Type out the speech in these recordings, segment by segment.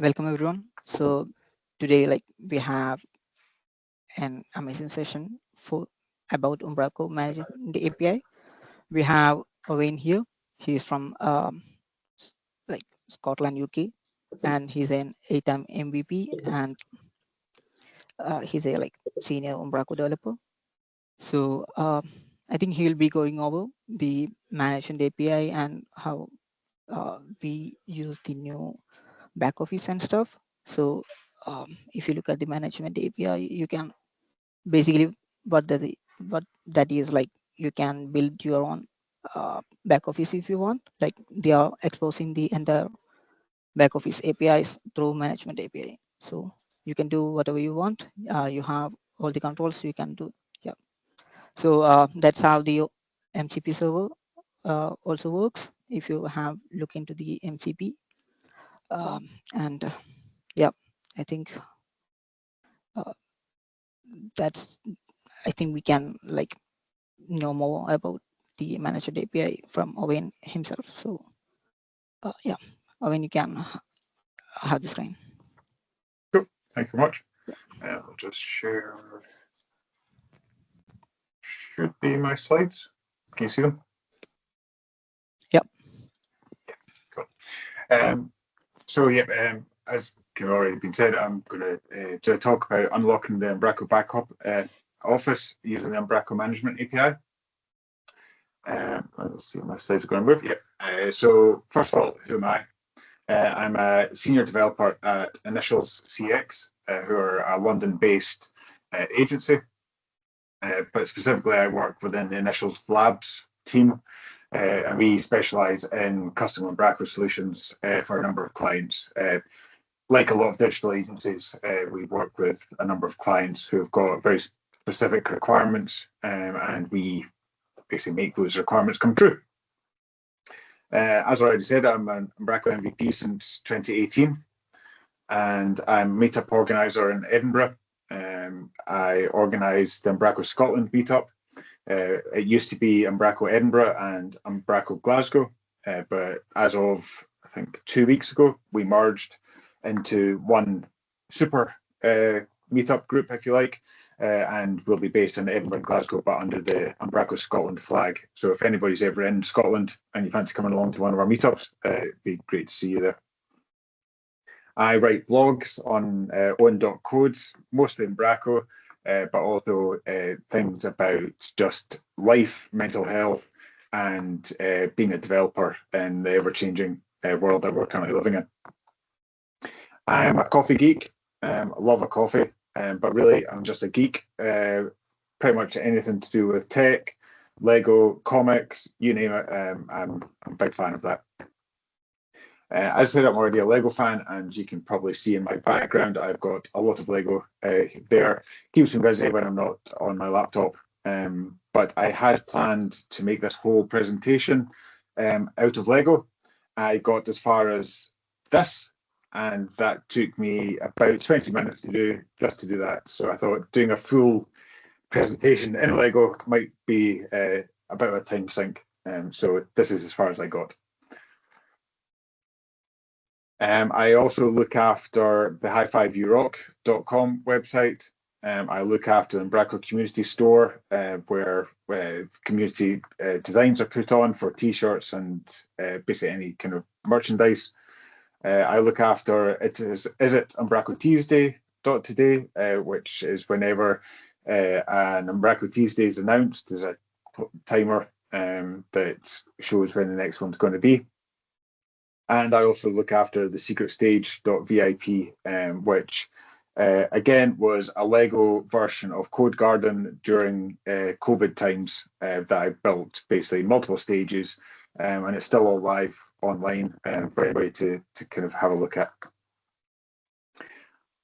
Welcome everyone. So today, we have an amazing session for about Umbraco Management API. We have Owain here. He's from s- Scotland, UK, and he's an 8-time MVP, and he's a senior Umbraco developer. So I think he'll be going over the management API and how we use the new back office and stuff. So if you look at the management API, you can basically what that is like. You can build your own back office if you want. Like they are exposing the entire back office APIs through management API. So you can do whatever you want. You have all the controls you can do. Yeah. So that's how the MCP server also works. If you have look into the MCP, and yeah, I think uh, that's I think we can know more about the managed API from Owain himself. So yeah, Owain, you can have the screen. Cool. Thank you very much. I'll just share. Should be my slides. Can you see them? Yep. Cool. As can already been said, I'm going to talk about unlocking the Umbraco backup office using the Umbraco Management API. Let's see, my slides are going to move. Yeah. So first of all, who am I? I'm a senior developer at Initials CX, who are a London-based agency. But specifically, I work within the Initials Labs team, and we specialise in custom Umbraco solutions for a number of clients. Like a lot of digital agencies, we work with a number of clients who have got very specific requirements, and we basically make those requirements come true. As I already said, I'm an Umbraco MVP since 2018, and I'm a meetup organiser in Edinburgh. I organise the Umbraco Scotland meetup. It used to be Umbraco Edinburgh and Umbraco Glasgow, but as of I think 2 weeks ago, we merged into one super meetup group, if you like, and we'll be based in Edinburgh and Glasgow, but under the Umbraco Scotland flag. So if anybody's ever in Scotland and you fancy coming along to one of our meetups, it'd be great to see you there. I write blogs on owen.codes, mostly Umbraco, but also things about just life, mental health, and being a developer in the ever-changing world that we're currently living in. I'm a coffee geek. I love a coffee, but really I'm just a geek. Pretty much anything to do with tech, Lego, comics, you name it. I'm a big fan of that. As I said, I'm already a Lego fan, and you can probably see in my background, I've got a lot of Lego there. Keeps me busy when I'm not on my laptop. But I had planned to make this whole presentation out of Lego. I got as far as this, and that took me about 20 minutes to do that. So I thought doing a full presentation in Lego might be a bit of a time sink. So this is as far as I got. I also look after the high5urock.com website. I look after the Umbraco community store, where community designs are put on for t-shirts and basically any kind of merchandise. I look after it Umbraco Tuesday today, which is whenever an Umbraco Tuesday is announced. There's a timer that shows when the next one's going to be. And I also look after the secretstage.vip, which again was a Lego version of Code Garden during COVID times that I built, basically multiple stages, and it's still all live online for everybody to kind of have a look at.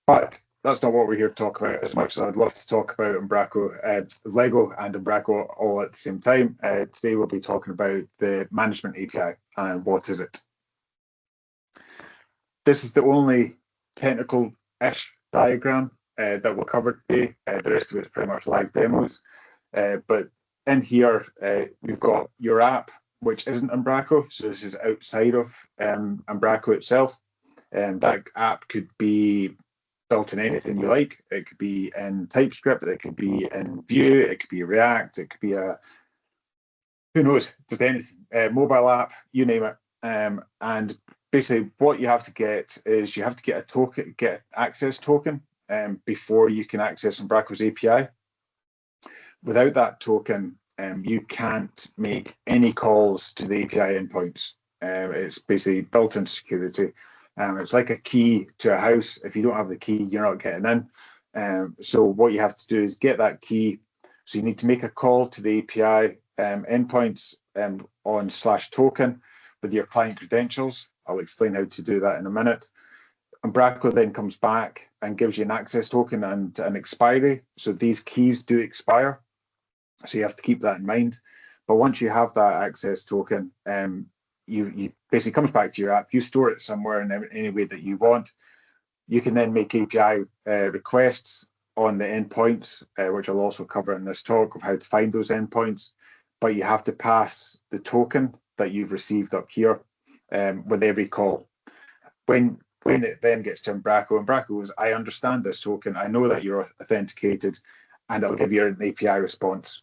But that's not what we're here to talk about, as much as I'd love to talk about Umbraco, Lego and Umbraco all at the same time. Today we'll be talking about the management API and what is it. This is the only technical-ish diagram that we'll cover today. The rest of it is pretty much live demos. But in here, we've got your app, which isn't Umbraco. So this is outside of Umbraco itself. That app could be built in anything you like. It could be in TypeScript, it could be in Vue, it could be React, it could be who knows, just anything, mobile app, you name it. And basically what you have to get is you have to get a token, get access token before you can access Umbraco's API. Without that token, you can't make any calls to the API endpoints. It's basically built-in security. It's like a key to a house. If you don't have the key, you're not getting in. So what you have to do is get that key. So you need to make a call to the API endpoints on /token with your client credentials. I'll explain how to do that in a minute. Umbraco then comes back and gives you an access token and an expiry. So these keys do expire. So you have to keep that in mind. But once you have that access token, you basically comes back to your app. You store it somewhere in any way that you want. You can then make API requests on the endpoints, which I'll also cover in this talk of how to find those endpoints. But you have to pass the token that you've received up here with every call. When it then gets to Umbraco goes, I understand this token. I know that you're authenticated, and it'll give you an API response.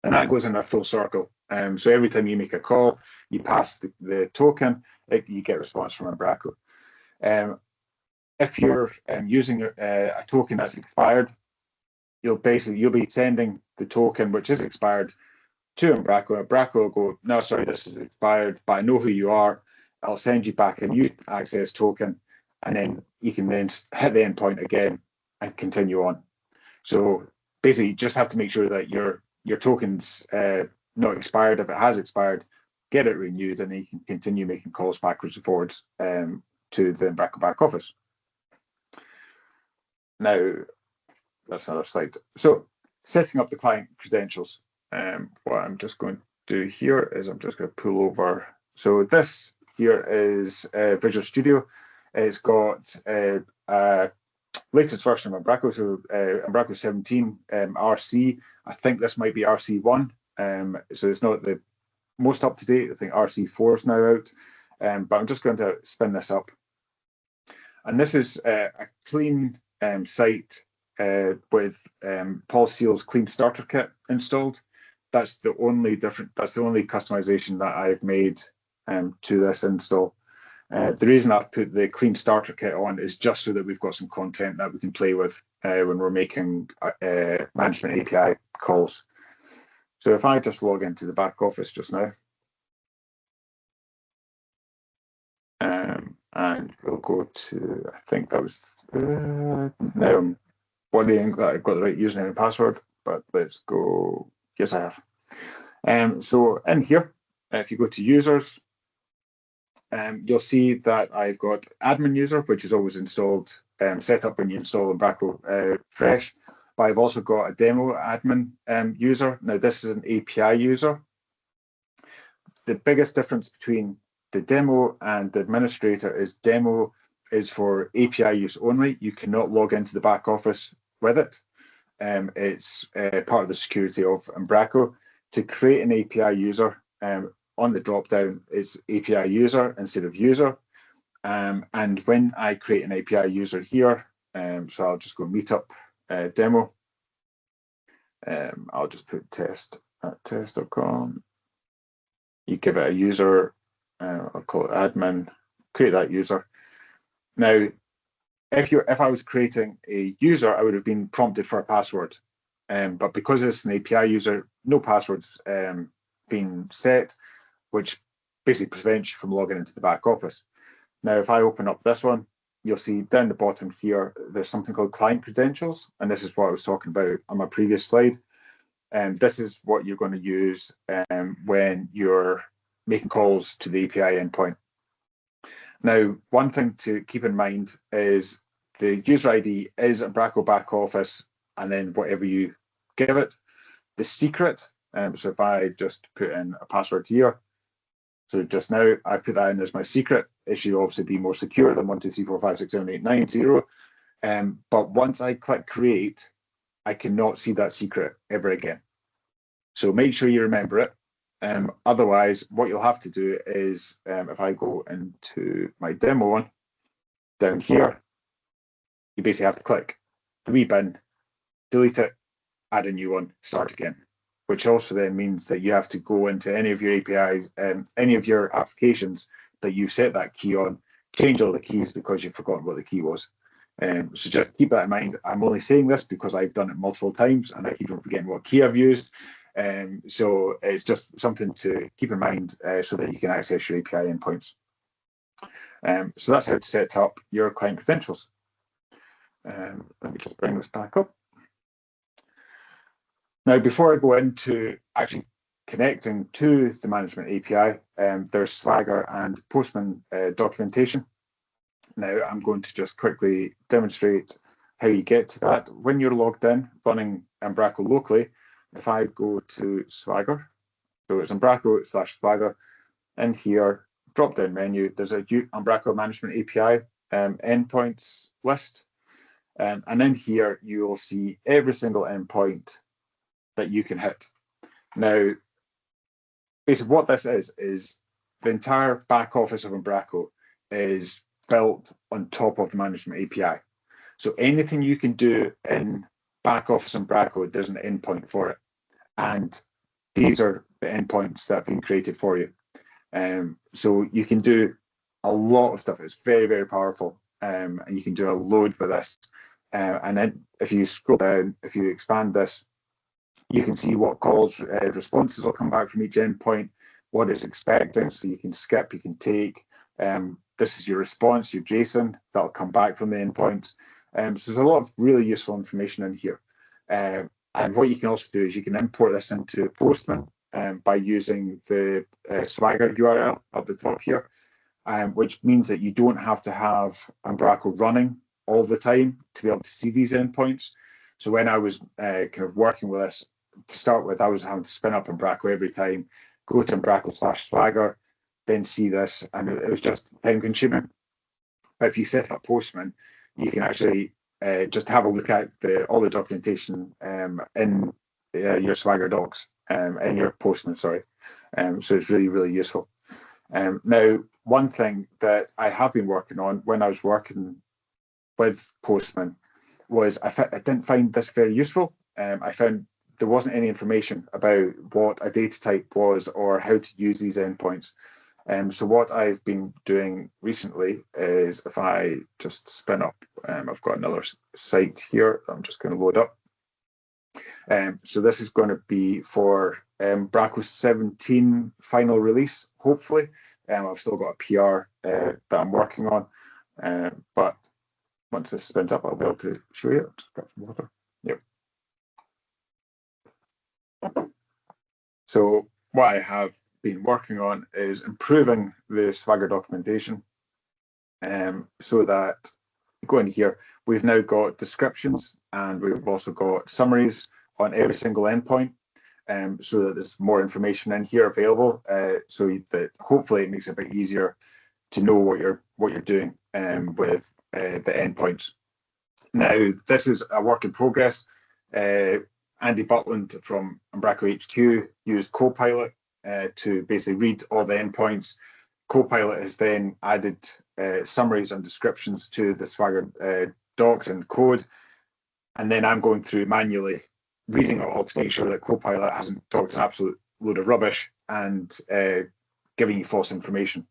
And that goes in a full circle. So every time you make a call, you pass the token, you get a response from Umbraco. If you're using a token that's expired, you'll be sending the token which is expired to Umbraco. Umbraco will go, no, sorry, this is expired, but I know who you are. I'll send you back a new access token, and then you can then hit the endpoint again and continue on. So basically, you just have to make sure that your token's not expired. If it has expired, get it renewed, and then you can continue making calls backwards and forwards to the Umbraco back office. Now, that's another slide. So setting up the client credentials. What I'm just going to do here is I'm just going to pull over. So this here is Visual Studio. It's got latest version of Umbraco, so Umbraco 17 RC. I think this might be RC1, so it's not the most up to date. I think RC4 is now out, but I'm just going to spin this up. And this is a clean site with Paul Seal's Clean Starter Kit installed. That's the only customization that I've made to this install. The reason I've put the Clean Starter Kit on is just so that we've got some content that we can play with when we're making management API calls. So if I just log into the back office just now, and we'll go to, I think that was, now I'm worrying that I've got the right username and password, but let's go, yes I have. So in here, if you go to users, you'll see that I've got admin user, which is always installed, set up when you install Umbraco fresh. But I've also got a demo admin user. Now this is an API user. The biggest difference between the demo and the administrator is demo is for API use only. You cannot log into the back office with it. It's part of the security of Umbraco. To create an API user, on the drop down is API user instead of user. And when I create an API user here, so I'll just go meetup demo. I'll just put test at test.com. You give it a user, I'll call it admin, create that user. Now, if I was creating a user, I would have been prompted for a password. But because it's an API user, no passwords being set, which basically prevents you from logging into the back office. Now, if I open up this one, you'll see down the bottom here, there's something called client credentials. And this is what I was talking about on my previous slide. And this is what you're going to use when you're making calls to the API endpoint. Now, one thing to keep in mind is the user ID is Umbraco back office, and then whatever you give it. The secret, so if I just put in a password here, so just now I put that in as my secret. It should obviously be more secure than 1, 2, 3, 4, 5, 6, 7, 8, 9, 0. But once I click create, I cannot see that secret ever again. So make sure you remember it. Otherwise, what you'll have to do is, if I go into my demo one, down here, you basically have to click the wee bin, delete it, add a new one, start again, which also then means that you have to go into any of your APIs, any of your applications that you set that key on, change all the keys because you've forgotten what the key was. So just keep that in mind. I'm only saying this because I've done it multiple times and I keep on forgetting what key I've used. So it's just something to keep in mind so that you can access your API endpoints. So that's how to set up your client credentials. Let me just bring this back up. Now, before I go into actually connecting to the management API, there's Swagger and Postman documentation. Now, I'm going to just quickly demonstrate how you get to that. When you're logged in, running Umbraco locally, if I go to Swagger, so it's Umbraco/Swagger, in here, drop-down menu, there's a Umbraco Management API endpoints list. And in here, you will see every single endpoint that you can hit. Now, basically what this is the entire back office of Umbraco is built on top of the management API. So anything you can do in back office Umbraco, there's an endpoint for it. And these are the endpoints that have been created for you. So you can do a lot of stuff. It's very, very powerful. And you can do a load with this. And then if you scroll down, if you expand this, you can see what calls, responses will come back from each endpoint, what it's expecting. So you can skip, you can take. This is your response, your JSON, that'll come back from the endpoint. So there's a lot of really useful information in here. And what you can also do is you can import this into Postman by using the Swagger URL up the top here, which means that you don't have to have Umbraco running all the time to be able to see these endpoints. So when I was kind of working with this, to start with, I was having to spin up Umbraco every time, go to Umbraco/Swagger, then see this, and it was just time consuming. But if you set up Postman, you can actually just have a look at all the documentation in your Swagger docs, in your Postman, sorry. So it's really, really useful. Now, one thing that I have been working on when I was working with Postman was I didn't find this very useful. I found there wasn't any information about what a data type was or how to use these endpoints. So what I've been doing recently is if I just spin up, I've got another site here I'm just going to load up. So this is going to be for Umbraco 17 final release, hopefully. I've still got a PR that I'm working on, but once this spins up, I'll be able to show you. Just grab some water. Yep. So what I have been working on is improving the Swagger documentation so that go in here, we've now got descriptions and we've also got summaries on every single endpoint, so that there's more information in here available, so that hopefully it makes it a bit easier to know what you're doing with the endpoints. Now, this is a work in progress. Andy Butland from Umbraco HQ used Copilot to basically read all the endpoints. Copilot has then added summaries and descriptions to the Swagger docs and code. And then I'm going through manually reading it all to make sure that Copilot hasn't talked an absolute load of rubbish and giving you false information.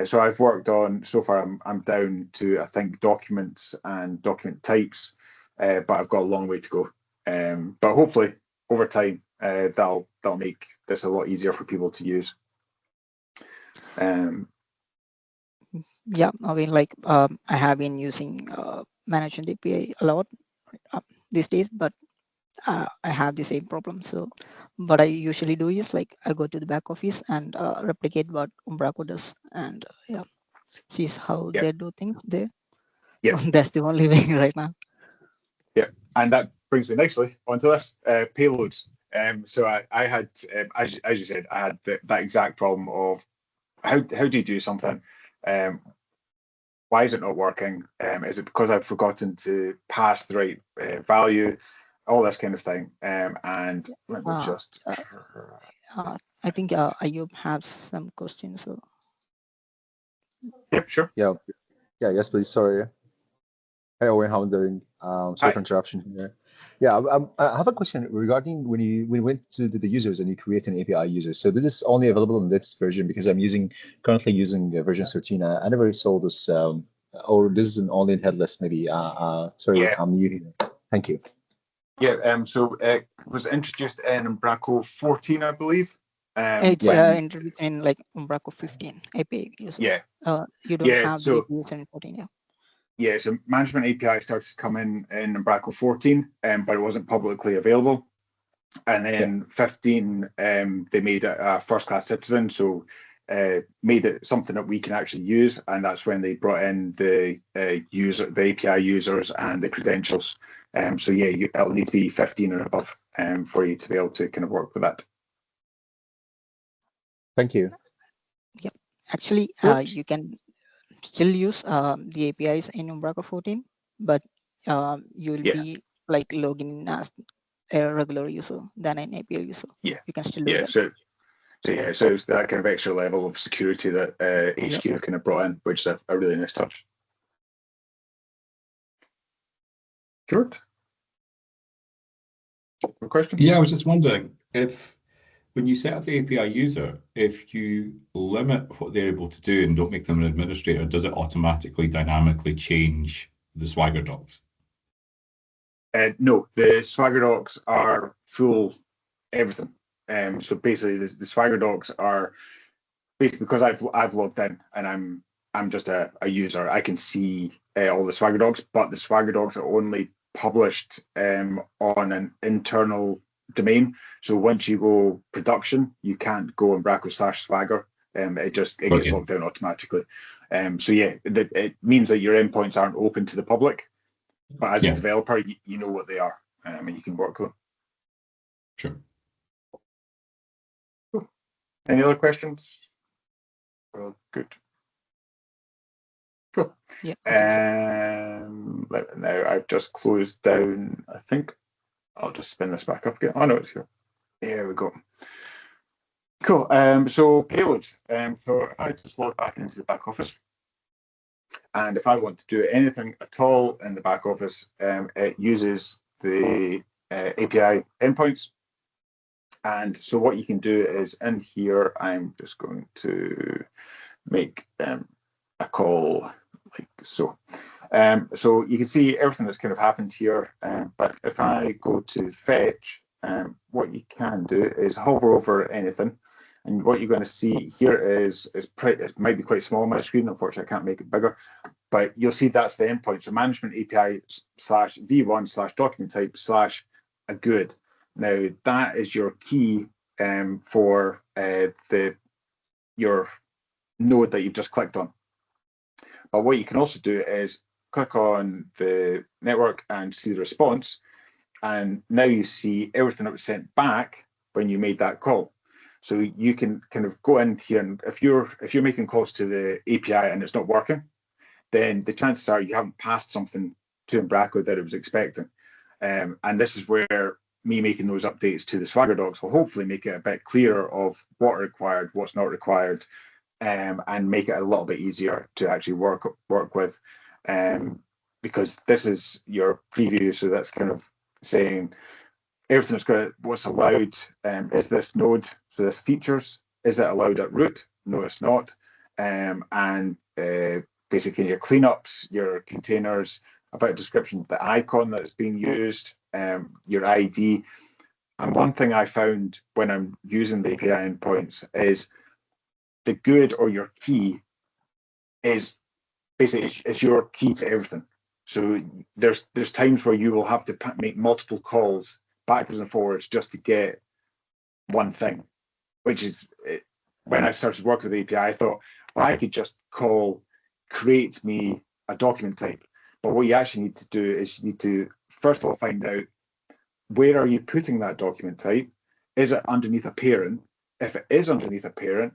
So I've worked on, so far I'm down to, I think, documents and document types, but I've got a long way to go. But hopefully over time, that'll make this a lot easier for people to use. Yeah, I mean, like I have been using management API a lot these days, but I have the same problem. So what I usually do is like I go to the back office and replicate what Umbraco does, and yeah, see how Yeah, they do things there. So yeah, that's the only way right now. yeah. And that brings me nicely onto this payloads. So I had, as you said, I had that exact problem of how do you do something? Why is it not working? Is it because I've forgotten to pass the right value? All this kind of thing. And let me Uh, just. uh, I think Ayub has some questions. So Yep, sure. Yeah. Yeah, yes, please. Sorry. Hey, Owen, how are you doing? Sorry Hi. for interruption here. Yeah, I have a question regarding when you went to the users and you create an API user. So this is only available in this version because I'm currently using version 13. I never saw this, or this is an only in headless maybe. Sorry, Yeah. I'm new here. Thank you. Yeah. So it was introduced in Umbraco 14, I believe. It's Yeah. When introduced in like Umbraco 15 API user. yeah, You don't yeah. have the So APIs in 14, yeah. yeah, so management API started to come in Umbraco 14, but it wasn't publicly available. And Yeah. then 15, they made it a first-class citizen, so made it something that we can actually use, and that's when they brought in the API users and the credentials. So yeah, it'll need to be 15 and above for you to be able to kind of work with that. Thank you. Yep. Actually, Cool. you can still use the APIs in Umbraco 14, but you will Yeah, be like logging in as a regular user than an API user. yeah, You can still do yeah. that. So it's that kind of extra level of security that Yep. HQ kind of brought in, which is a really nice touch. Sure. Question? Yeah, I was just wondering if when you set up the API user, if you limit what they're able to do and don't make them an administrator, does it automatically dynamically change the Swagger docs? No, the Swagger docs are full everything. So basically, the Swagger docs are basically because I've logged in and I'm just a user. I can see all the Swagger docs, but the Swagger docs are only published on an internal domain. So once you go production, you can't go Umbraco/Swagger. It gets locked down automatically. So yeah, it means that your endpoints aren't open to the public, but as a developer, you know what they are, and you can work with them. Sure. Cool. Any other questions? Well, good. Cool. Yeah. Now I've just closed down. I think I'll just spin this back up again. Oh no, it's here. There we go. Cool. So payloads. So if I just log back into the back office, and if I want to do anything at all in the back office, it uses the API endpoints. And so what you can do is in here, I'm just going to make a call like so. So you can see everything that's kind of happened here. But if I go to fetch, what you can do is hover over anything. And what you're going to see here is it might be quite small on my screen. Unfortunately, I can't make it bigger. But you'll see that's the endpoint. So management API /v1/document type /a good. Now that is your key for your node that you've just clicked on. But what you can also do is click on the network and see the response. And now you see everything that was sent back when you made that call. So you can kind of go in here, and if you're making calls to the API and it's not working, then the chances are you haven't passed something to Umbraco that it was expecting. And this is where me making those updates to the Swagger docs will hopefully make it a bit clearer of what are required, what's not required, and make it a little bit easier to actually work with. Because this is your preview, so that's kind of saying everything that's got what's allowed is this node, so this features, is it allowed at root? No, it's not. And basically your cleanups, your containers, a bit of description of the icon that's being used, your ID. And one thing I found when I'm using the API endpoints is the good or your key is basically it's your key to everything. So there's times where you will have to make multiple calls backwards and forwards just to get one thing, which is when I started working with API, I thought, well, I could just call create me a document type. But what you actually need to do is you need to first of all find out where are you putting that document type? Is it underneath a parent? If it is underneath a parent,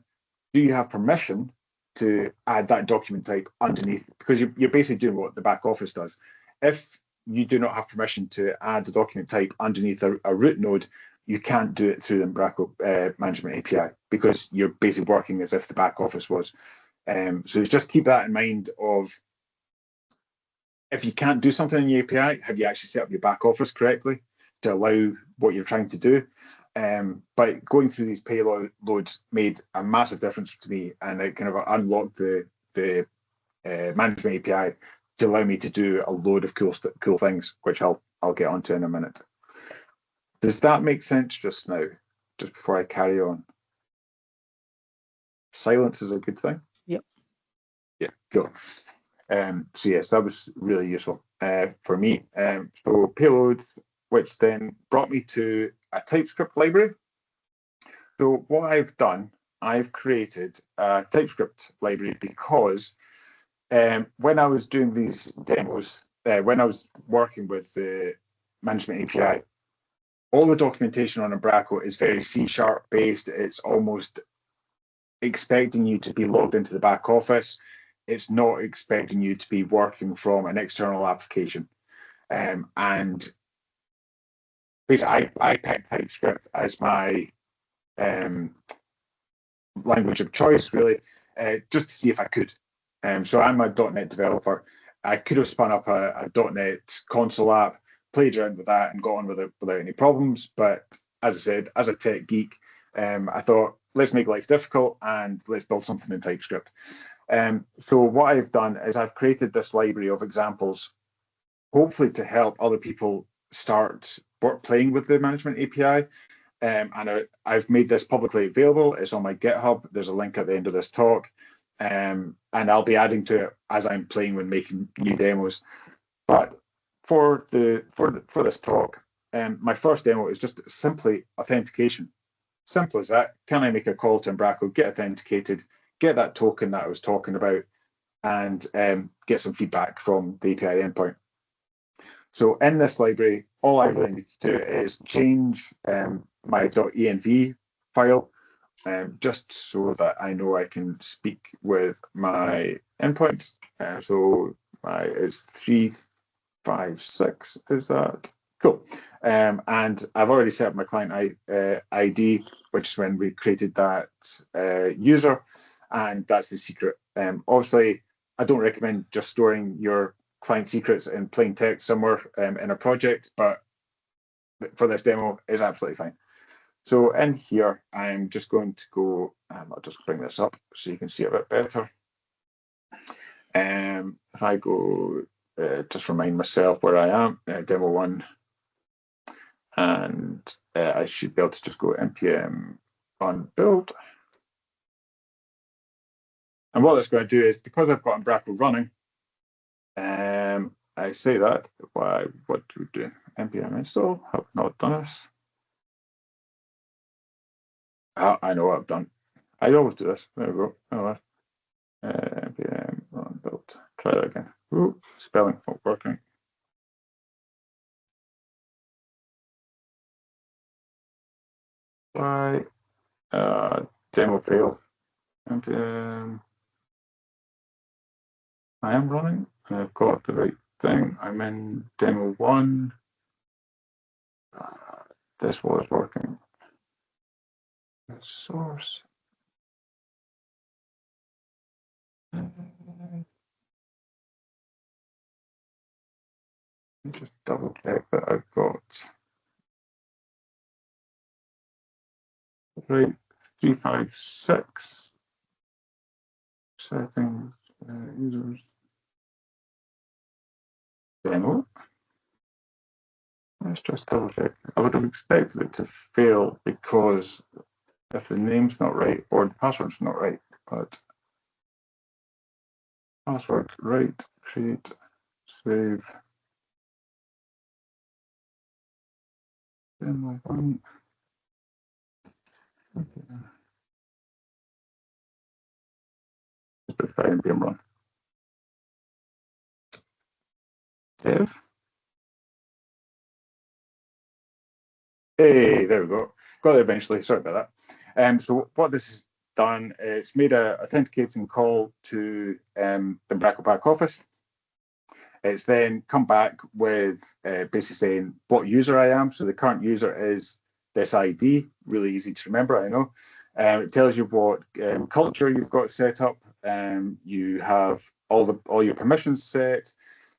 do you have permission to add that document type underneath? Because you're basically doing what the back office does. If you do not have permission to add the document type underneath a root node, you can't do it through the Umbraco Management API because you're basically working as if the back office was. So just keep that in mind of if you can't do something in your API, have you actually set up your back office correctly to allow what you're trying to do? But going through these payloads made a massive difference to me, and it kind of unlocked the management API to allow me to do a load of cool things, which I'll get onto in a minute. Does that make sense just now? Just before I carry on. Silence is a good thing. Yep. Yeah, cool. So yes, that was really useful for me. So payload, which then brought me to a TypeScript library. So what I've done, I've created a TypeScript library because when I was doing these demos, when I was working with the management API, all the documentation on Umbraco is very C# based. It's almost expecting you to be logged into the back office. It's not expecting you to be working from an external application. And basically, I picked TypeScript as my language of choice, really, just to see if I could. So I'm a .NET developer. I could have spun up a .NET console app, played around with that, and got on with it without any problems. But as I said, as a tech geek, I thought, let's make life difficult and let's build something in TypeScript. So what I've done is I've created this library of examples, hopefully to help other people start playing with the management API. And I've made this publicly available. It's on my GitHub. There's a link at the end of this talk. And I'll be adding to it as I'm playing when making new demos. But for this talk, my first demo is just simply authentication. Simple as that. Can I make a call to Umbraco, get authenticated, get that token that I was talking about, and get some feedback from the API endpoint? So in this library, all I really need to do is change my .env file, just so that I know I can speak with my endpoints. So it's 356, is that? Cool. And I've already set up my client ID, which is when we created that user, and that's the secret. Obviously, I don't recommend just storing your client secrets in plain text somewhere in a project, but for this demo, it's absolutely fine. So in here, I'm just going to go, I'll just bring this up so you can see it a bit better. If I go, just remind myself where I am, demo 1, and I should be able to just go npm on build. And what that's going to do is, because I've got Umbraco running, I say that, what do we do? npm install, have not done this. I know what I've done. I always do this. There we go. Oh, npm run build. Try that again. Ooh, spelling not working. Why? Demo fail. npm. I am running. I've got the right thing. I'm in demo 1. This was working. Source. Just double check that I've got right 356 settings, users, demo. Let's just double check. I would have expected it to fail because if the name's not right or the password's not right, but password right, create, save, demo 1. Okay. Just try npm run. Dev. Hey, there we go. Got there eventually. Sorry about that. So what this has done is made an authenticating call to the Umbraco back office. It's then come back with basically saying what user I am. So the current user is this ID. Really easy to remember, I know. It tells you what culture you've got set up. You have all your permissions set.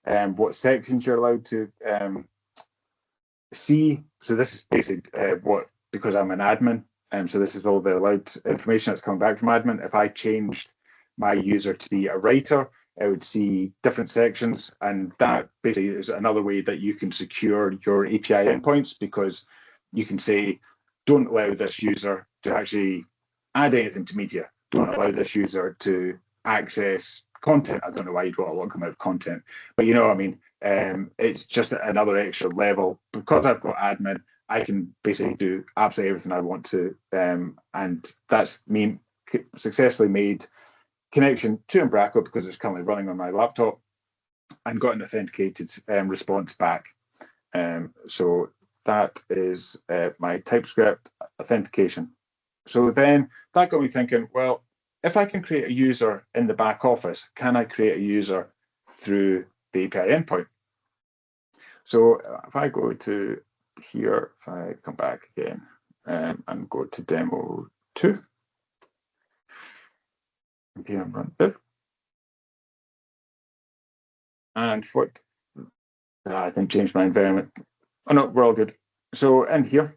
what sections you're allowed to see. So this is basically because I'm an admin, so this is all the allowed information that's coming back from admin. If I changed my user to be a writer, I would see different sections, and that basically is another way that you can secure your API endpoints, because you can say, don't allow this user to actually add anything to media. Don't allow this user to access content. I don't know why you'd want to lock them out of content, but you know what I mean. It's just another extra level. Because I've got admin, I can basically do absolutely everything I want to, and that's me successfully made connection to Umbraco because it's currently running on my laptop, and got an authenticated response back. So that is my TypeScript authentication. So then that got me thinking, well, if I can create a user in the back office, can I create a user through the API endpoint? So if I go to here, if I come back again and go to demo 2, npm run pip, and what, I didn't change my environment. Oh no, we're all good. So in here,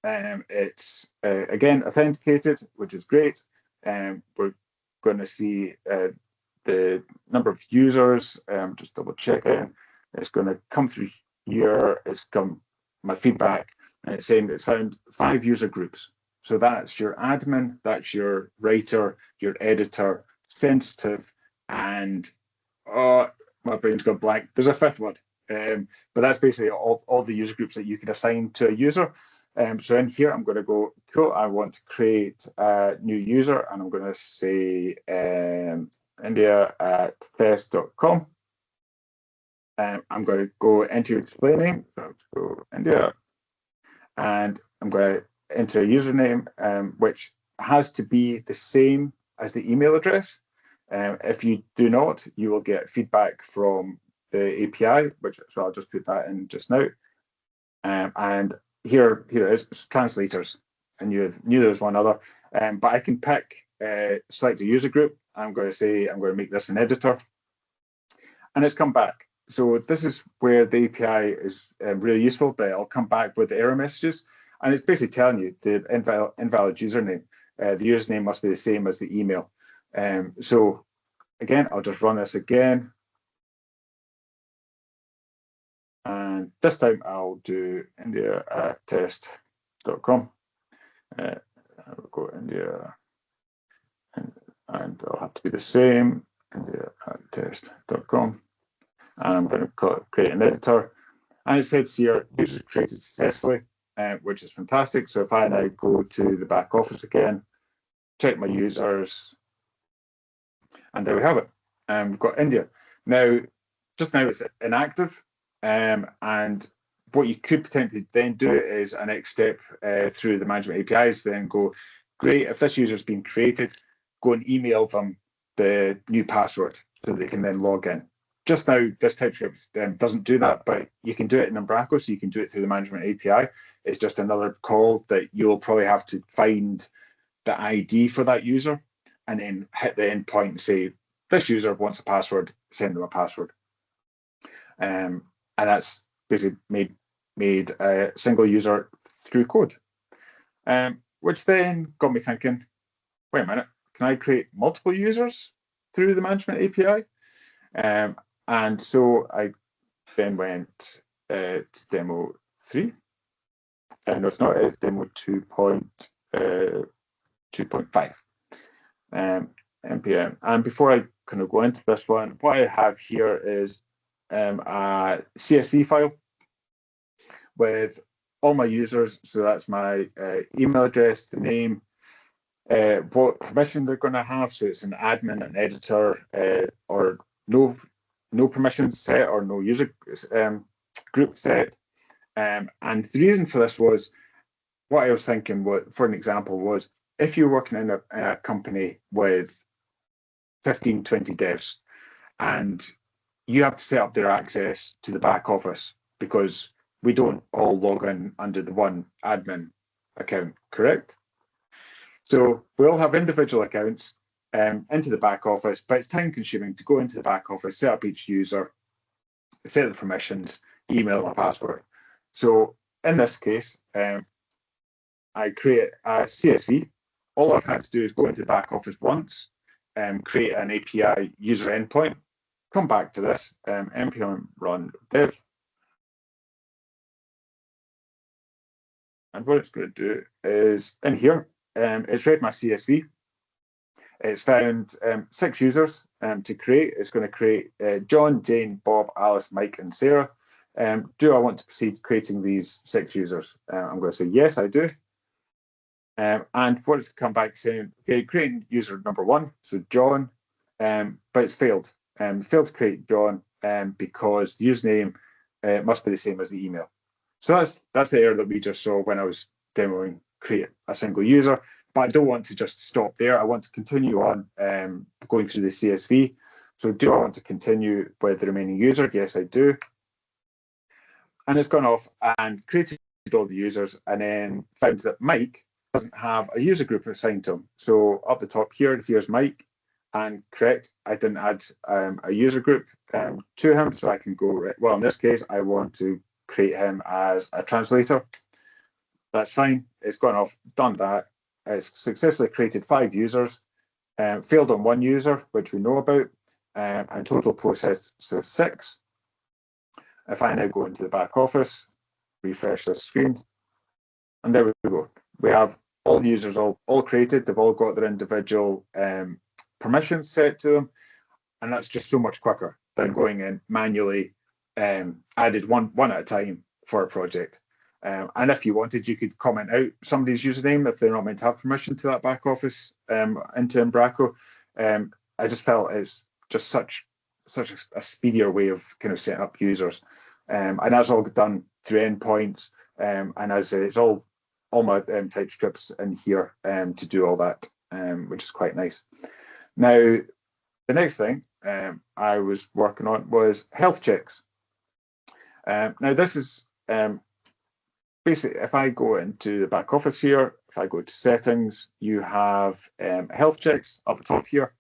it's again authenticated, which is great. We're going to see the number of users. Just double checking. It's going to come through here. It's come my feedback, and it's saying it's found 5 user groups. So that's your admin, that's your writer, your editor, sensitive, and my brain's gone blank. There's a 5th one, but that's basically all the user groups that you can assign to a user. So in here, I'm going to go, cool, I want to create a new user, and I'm going to say india@test.com. I'm going to go into explaining, so let's go India, and I'm going to enter a username, which has to be the same as the email address. If you do not, you will get feedback from the API, so I'll just put that in just now. And here it is, it's translators, and you knew there was one other, but I can pick, select a user group. I'm going to say I'm going to make this an editor, and it's come back. So this is where the API is really useful. That it'll come back with error messages, and it's basically telling you the invalid username. The username must be the same as the email. So again, I'll just run this again. And this time I'll do india@test.com. I'll go India, and it'll have to be the same, india@test.com. And I'm going to create an editor. And it says here, user created successfully, which is fantastic. So if I now go to the back office again, check my users, and there we have it. We've got India. Now, just now it's inactive. And what you could potentially then do is a next step through the management APIs, then go, great, if this user's been created, go and email them the new password so they can then log in. Just now, this TypeScript doesn't do that, but you can do it in Umbraco, so you can do it through the management API. It's just another call that you'll probably have to find the ID for that user and then hit the endpoint and say, this user wants a password, send them a password. And that's basically made a single user through code, which then got me thinking, wait a minute, can I create multiple users through the management API? And so I then went to demo 3. No, it's not, it's demo 2.5 npm. And before I kind of go into this one, what I have here is a CSV file with all my users. So that's my email address, the name, what permission they're going to have. So it's an admin, an editor, or no permissions set or no user group set. And the reason for this was, what I was thinking, for an example, was if you're working in a company with 15, 20 devs, and you have to set up their access to the back office, because we don't all log in under the one admin account, correct? So we all have individual accounts into the back office, but it's time consuming to go into the back office, set up each user, set the permissions, email, and password. So in this case, I create a CSV. All I've had to do is go into the back office once, create an API user endpoint, come back to this, npm run dev. And what it's going to do is in here, it's read my CSV. It's found 6 users to create. It's going to create John, Jane, Bob, Alice, Mike, and Sarah. Do I want to proceed creating these 6 users? I'm going to say yes, I do. And what it's come back saying, okay, creating user number 1, so John, but it's failed. Failed to create John because the username must be the same as the email. So that's the error that we just saw when I was demoing create a single user. But I don't want to just stop there. I want to continue on going through the CSV. So do I want to continue with the remaining user? Yes, I do. And it's gone off and created all the users and then found that Mike doesn't have a user group assigned to him. So up the top here, here's Mike. And correct, I didn't add a user group to him. So I can go, well, in this case, I want to create him as a translator. That's fine. It's gone off, done that. It's successfully created 5 users, failed on 1 user, which we know about, and total processed, so 6. If I now go into the back office, refresh this screen, and there we go. We have all the users all created. They've all got their individual permissions set to them, and that's just so much quicker than going in manually, added one at a time for a project. And if you wanted, you could comment out somebody's username if they're not meant to have permission to that back office into Umbraco. I just felt it's just such a speedier way of kind of setting up users. And that's all done through endpoints. And as it's all my TypeScripts in here to do all that, which is quite nice. Now, the next thing I was working on was health checks. Now, this is basically, if I go into the back office here, if I go to settings, you have health checks up the top here,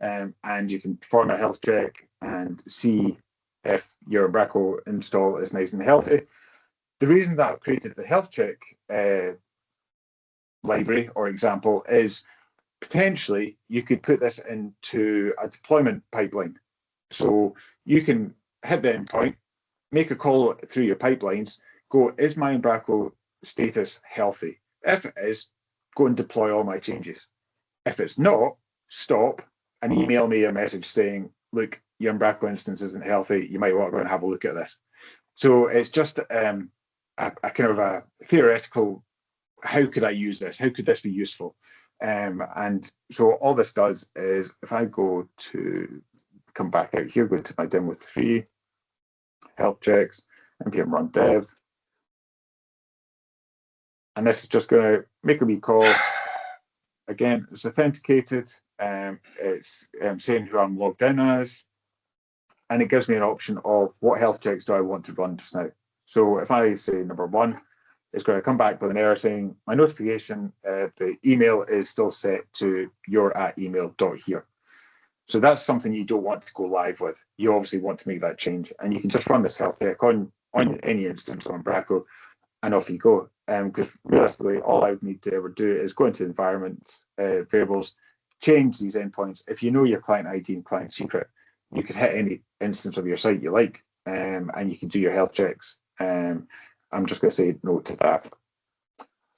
and you can perform a health check and see if your Umbraco install is nice and healthy. The reason that I've created the health check library or example is potentially you could put this into a deployment pipeline. So you can hit the endpoint, make a call through your pipelines, go, is my Umbraco status healthy? If it is, go and deploy all my changes. If it's not, stop and email me a message saying, look, your Umbraco instance isn't healthy. You might want to go and have a look at this. So it's just a kind of a theoretical, how could I use this? How could this be useful? And so all this does is if I go to come back out here, go to my demo 3, health checks, npm run dev. And this is just going to make a wee call. Again, it's authenticated. It's saying who I'm logged in as. And it gives me an option of what health checks do I want to run just now. So if I say number 1, it's going to come back with an error saying my notification, the email is still set to your@email.here. So that's something you don't want to go live with. You obviously want to make that change. And you can just run this health check on any instance of Umbraco, and off you go. Because realistically, all I would need to ever do is go into environment variables, change these endpoints. If you know your client ID and client secret, you can hit any instance of your site you like, and you can do your health checks. I'm just going to say no to that.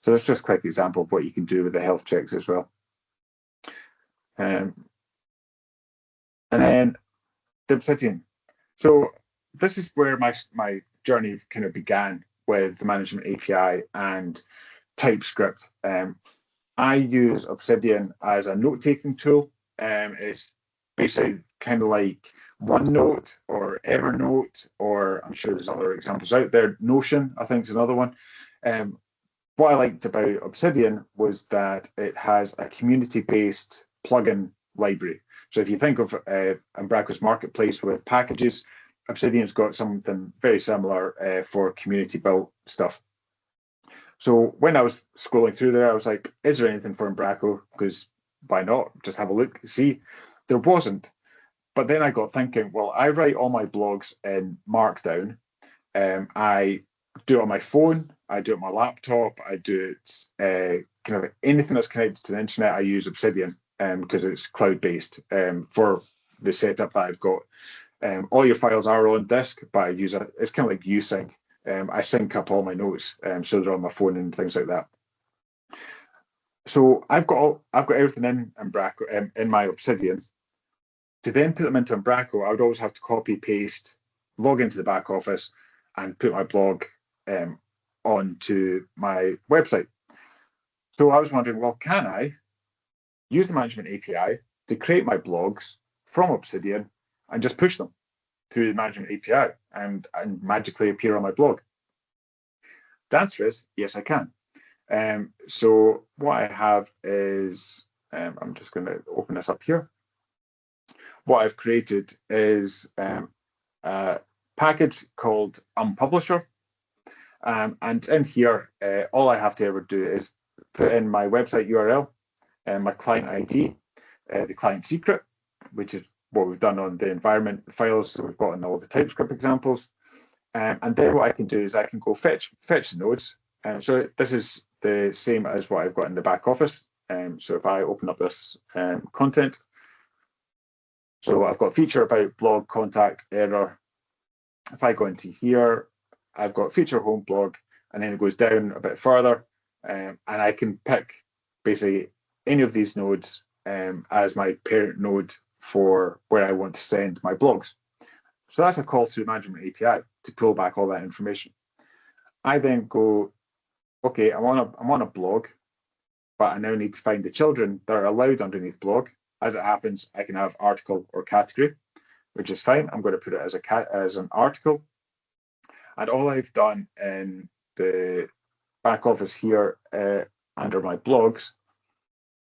So that's just a quick example of what you can do with the health checks as well. And then the Obsidian. So this is where my journey kind of began with the management API and TypeScript. I use Obsidian as a note-taking tool. It's basically kind of like OneNote or Evernote, or I'm sure there's other examples out there. Notion, I think, is another one. What I liked about Obsidian was that it has a community-based plugin library. So if you think of Umbraco's marketplace with packages, Obsidian's got something very similar for community-built stuff. So when I was scrolling through there, I was like, is there anything for Umbraco? Because why not? Just have a look, see. There wasn't. But then I got thinking, well, I write all my blogs in Markdown. I do it on my phone. I do it on my laptop. I do it kind of anything that's connected to the internet. I use Obsidian because it's cloud-based for the setup that I've got. All your files are on disk, but I use it's kind of like usync. I sync up all my notes so they're on my phone and things like that. So I've got everything in Umbraco in my Obsidian. To then put them into Umbraco, I would always have to copy paste, log into the back office, and put my blog onto my website. So I was wondering, well, can I use the Management API to create my blogs from Obsidian and just push them through the Management API and magically appear on my blog? The answer is yes, I can. So what I have is, I'm just going to open this up here. What I've created is a package called Unpublisher. And in here, all I have to ever do is put in my website URL, my client ID, the client secret, which is what we've done on the environment files. So we've got in all the TypeScript examples. And then what I can do is I can go fetch the nodes. So this is the same as what I've got in the back office. So if I open up this content, so I've got feature about blog contact error. If I go into here, I've got feature home blog, and then it goes down a bit further, and I can pick basically any of these nodes as my parent node for where I want to send my blogs. So that's a call through Management API to pull back all that information. I then go, okay, I'm on a blog, but I now need to find the children that are allowed underneath blog. As it happens, I can have article or category, which is fine. I'm going to put it as an article. And all I've done in the back office here under my blogs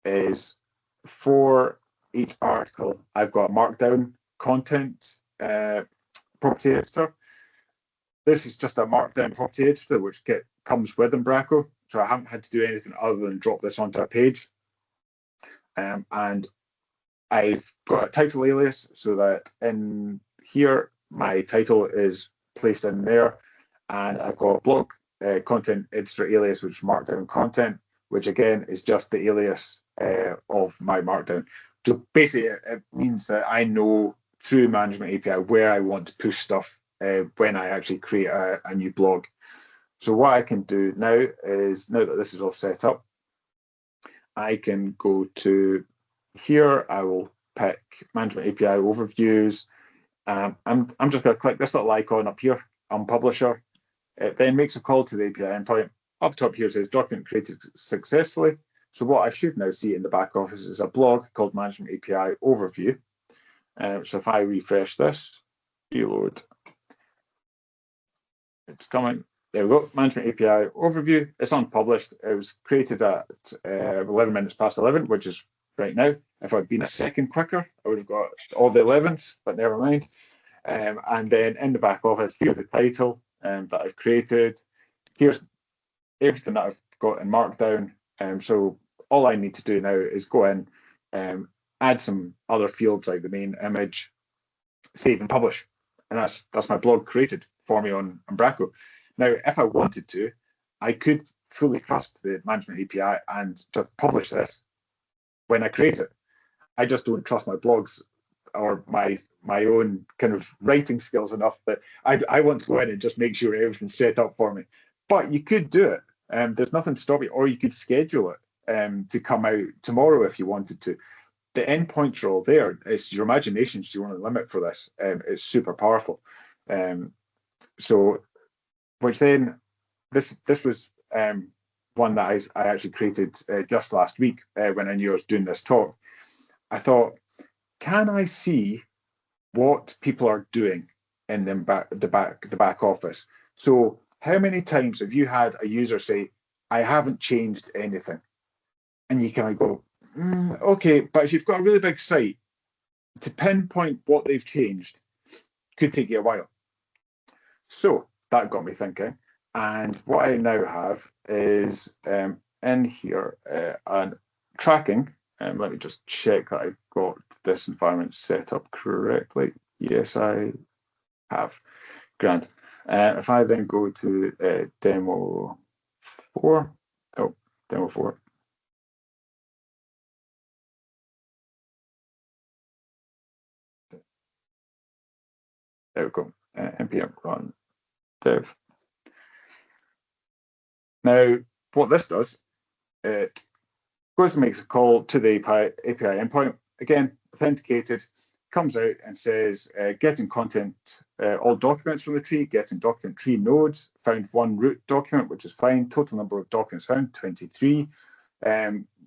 is for each article, I've got Markdown content property editor. This is just a Markdown property editor which comes with Umbraco. So I haven't had to do anything other than drop this onto a page. And I've got a title alias so that in here, my title is placed in there. And I've got a blog content editor alias, which is Markdown content, which again is just the alias of my Markdown. So basically, it means that I know through Management API where I want to push stuff when I actually create a new blog. So what I can do now is, now that this is all set up, I can go to here. I will pick Management API overviews. I'm just going to click this little icon up here, Unpublisher. It then makes a call to the API endpoint. Up top here says document created successfully. So what I should now see in the back office is a blog called Management API Overview. So if I refresh this, reload, it's coming. There we go, Management API Overview. It's unpublished. It was created at 11 minutes past 11, which is right now. If I'd been a second quicker, I would have got all the 11s, but never mind. And then in the back office, here's the title that I've created. Here's everything that I've got in Markdown. So all I need to do now is go in, add some other fields like the main image, save and publish. And that's my blog created for me on Umbraco. Now, if I wanted to, I could fully trust the Management API and just publish this when I create it. I just don't trust my blogs or my own kind of writing skills enough that I want to go in and just make sure everything's set up for me. But you could do it. There's nothing to stop you, or you could schedule it to come out tomorrow if you wanted to. The endpoints are all there. It's your imagination you want to limit for this. It's super powerful. So, which then this was one that I actually created just last week when I knew I was doing this talk. I thought, can I see what people are doing in the back office? So how many times have you had a user say, I haven't changed anything? And you kind of go, okay, but if you've got a really big site, to pinpoint what they've changed could take you a while. So that got me thinking. And what I now have is in here tracking Let me just check that I've got this environment set up correctly. Yes, I have. Grand. If I then go to demo 4, oh, demo 4. There we go. npm run dev. Now, what this does, it goes and makes a call to the API endpoint. Again, authenticated, comes out and says, getting content, all documents from the tree, getting document tree nodes, found one root document, which is fine. Total number of documents found, 23.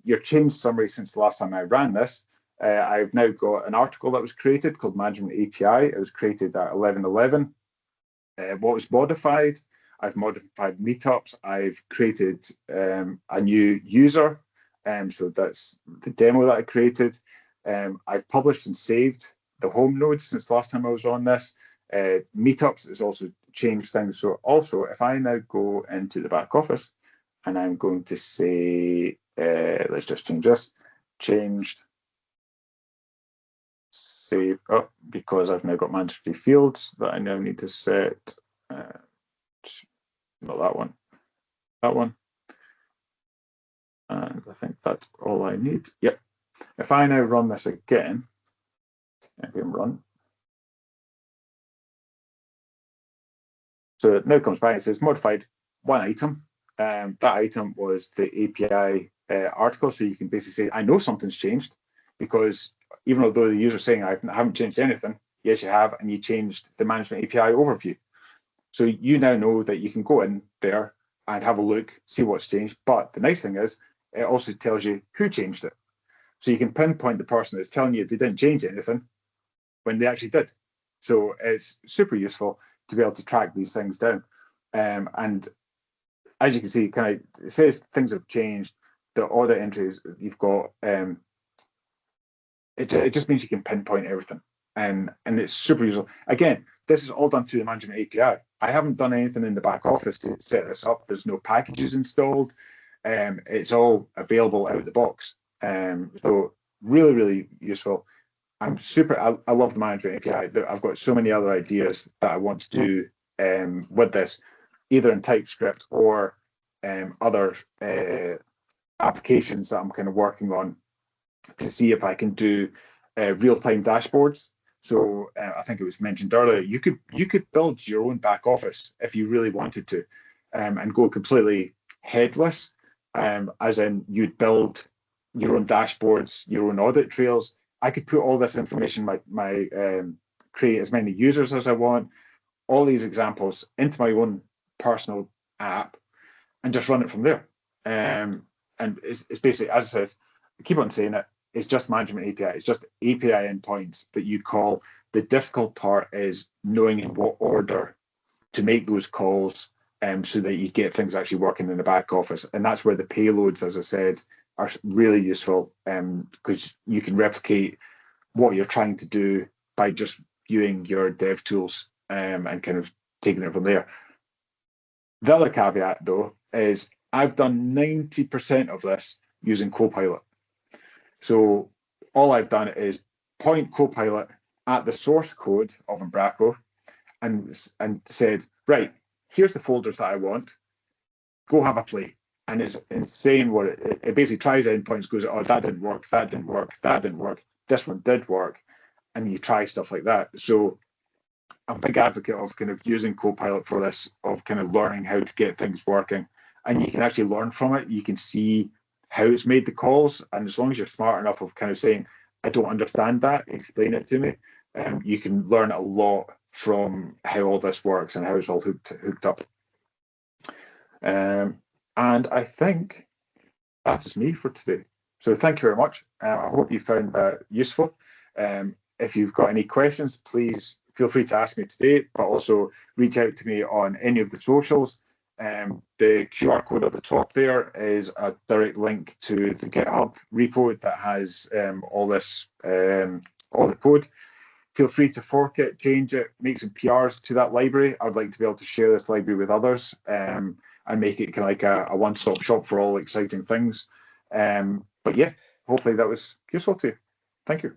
Your change summary since the last time I ran this, I've now got an article that was created called Management API. It was created at 11:11. What was modified? I've modified meetups. I've created a new user. So that's the demo that I created. I've published and saved the home nodes since the last time I was on this. Meetups has also changed things. So also, if I now go into the back office and I'm going to say, let's just change this, changed, save up, because I've now got mandatory fields that I now need to set, not that one, that one. And I think that's all I need. Yep. If I now run this again, npm run. So it now comes back and says modified one item. That item was the API article. So you can basically say, I know something's changed, because even although the user's saying I haven't changed anything, yes, you have, and you changed the management API overview. So you now know that you can go in there and have a look, see what's changed. But the nice thing is, it also tells you who changed it. So you can pinpoint the person that's telling you they didn't change anything when they actually did. So it's super useful to be able to track these things down. And as you can see, kind of it says things have changed. The audit entries you've got, it just means you can pinpoint everything. And it's super useful. Again, this is all done through the Management API. I haven't done anything in the back office to set this up. There's no packages installed. It's all available out of the box. So really, really useful. I'm super, I love the Management API. I've got so many other ideas that I want to do with this, either in TypeScript or other applications that I'm kind of working on to see if I can do real-time dashboards. So I think it was mentioned earlier, you could build your own back office if you really wanted to, and go completely headless, as in you'd build your own dashboards, your own audit trails. I could put all this information, create as many users as I want, all these examples into my own personal app, and just run it from there. And it's basically, as I said, I keep on saying it, it's just Management API. It's just API endpoints that you call. The difficult part is knowing in what order to make those calls, so that you get things actually working in the back office. And that's where the payloads, as I said, are really useful, because you can replicate what you're trying to do by just viewing your dev tools, and kind of taking it from there. The other caveat, though, is I've done 90% of this using Copilot. So all I've done is point Copilot at the source code of Umbraco and said, right, here's the folders that I want. Go have a play. And it's saying what it basically tries endpoints, goes, oh, that didn't work, that didn't work, that didn't work. This one did work. And you try stuff like that. So I'm a big advocate of kind of using Copilot for this, of kind of learning how to get things working. And you can actually learn from it. You can see how it's made the calls. And as long as you're smart enough of kind of saying, I don't understand that, explain it to me, you can learn a lot from how all this works and how it's all hooked up. And I think that is me for today. So thank you very much. I hope you found that useful. If you've got any questions, please feel free to ask me today, but also reach out to me on any of the socials. The QR code at the top there is a direct link to the GitHub repo that has all this, all the code. Feel free to fork it, change it, make some PRs to that library. I'd like to be able to share this library with others, and make it kind of like a one-stop shop for all exciting things. But yeah, hopefully that was useful to you. Thank you.